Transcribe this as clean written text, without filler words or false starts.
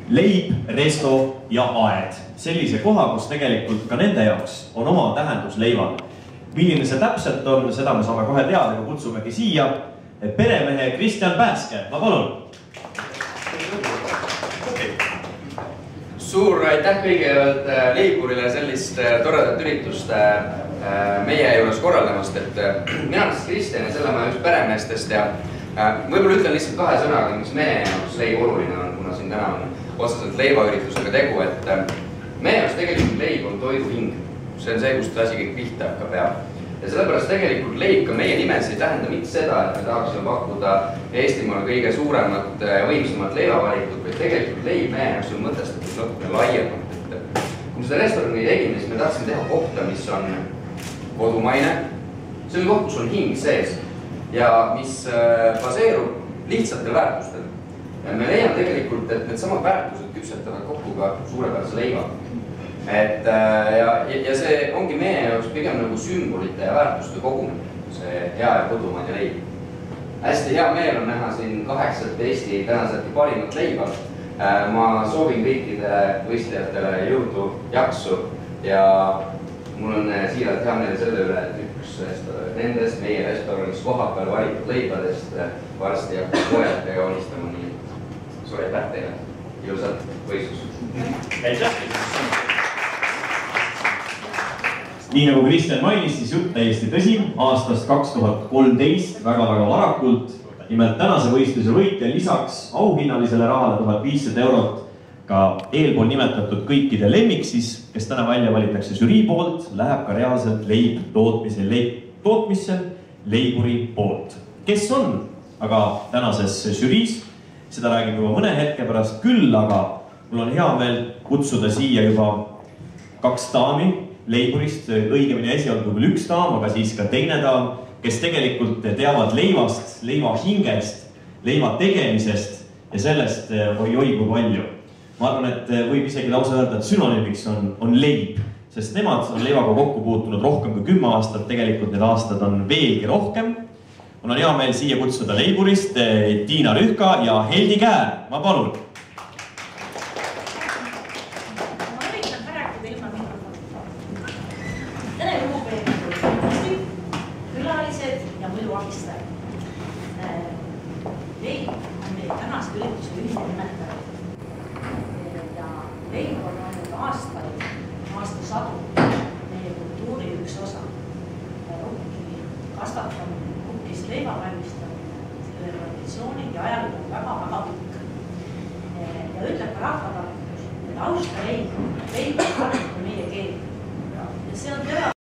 leib, resto ja aed. Sellise koha, kus tegelikult ka nende jaoks on oma tähendus leival. Milline see täpselt on, seda me saame kohe teada, kui kutsumegi siia peremehe Kristjan Pääske. Ma palun! Suur aitäh kõigepealt Leiburile sellist toredat üritust meie juures korraldamast, et mina olen Kristjan ja selle ma just peremeestest ja võib-olla ütlen lihtsalt kahe sõnaga, mis meie jaoks leib oluline on, kuna siin täna on otseselt leivaüritusega tegu, et meie jaoks tegelikult leib on toidu hing. See on see, kust asi kõik pihta hakkab ja sellepärast tegelikult leib ka meie nimes ei tähenda mitte seda, et me tahaksime pakkuda Eestimaal kõige suuremat ja võimsamat leivavalikut, vaid tegelikult leib meie jaoks on mõtestatud natuke laiemalt. Kui me seda restorani tegime, siis me tahtsime teha kohta, mis on kodumaine. See on koht, kus on hing sees ja mis baseerub lihtsatel väärtustel. Ja me leiame tegelikult, et need samad väärtused küpsetavad kokku ka suurepärase leiva. Ja see ongi meie jaoks pigem nagu sümbolite ja väärtuste kogum, see hea ja kodumaine leib. Hästi hea meel on näha siin 8 Eesti tänaseti parimat leiba. Ma soovin kõikidele võistlejatele jõudu, jaksu ja mul on siiralt hea meel selle üle, et üks nendest meie restoranis kohapeal valitud leibadest varsti hakkab koojalt ja joonistama, nii suur aitäh teile. Ilusat võistlust! Aitäh! Nii nagu Kristjan mainis, siis jutt täiesti tõsi aastast 2013 väga-väga varakult. Nimelt tänase võistluse võitja lisaks auhinnalisele rahale 1500 eurot ka eelpool nimetatud kõikide lemmik siis, kes täna välja valitakse žürii poolt, läheb ka reaalselt leib tootmisse leiburi poolt. Kes on aga tänases žüriis? Seda räägime juba mõne hetke pärast küll, aga mul on hea meel kutsuda siia juba 2 daami leiburist, õigemini esialgu küll 1 daam, aga siis ka teine daam, kes tegelikult teavad leivast, leiva hingest, leiva tegemisest ja sellest oi-oi kui palju. Ma arvan, et võib isegi lausa öelda, et sünonüümiks on leib, sest nemad on leivaga kokku puutunud rohkem kui 10 aastat, tegelikult need aastad on veelgi rohkem. Mul on hea meel siia kutsuda leiburist Tiina Rühka ja Heldi Käär. Ma palun! Leib on meil tänase ürituse ühine nimetaja. Ja leib on olnud aastasadu meie kultuuri üks osa. Rukki kasvatamine, rukkist leiva valmistamine, selle traditsioonid ja ajalugu on väga-väga pikk. Ja ütleb ka rahvatarkus, et austa leib on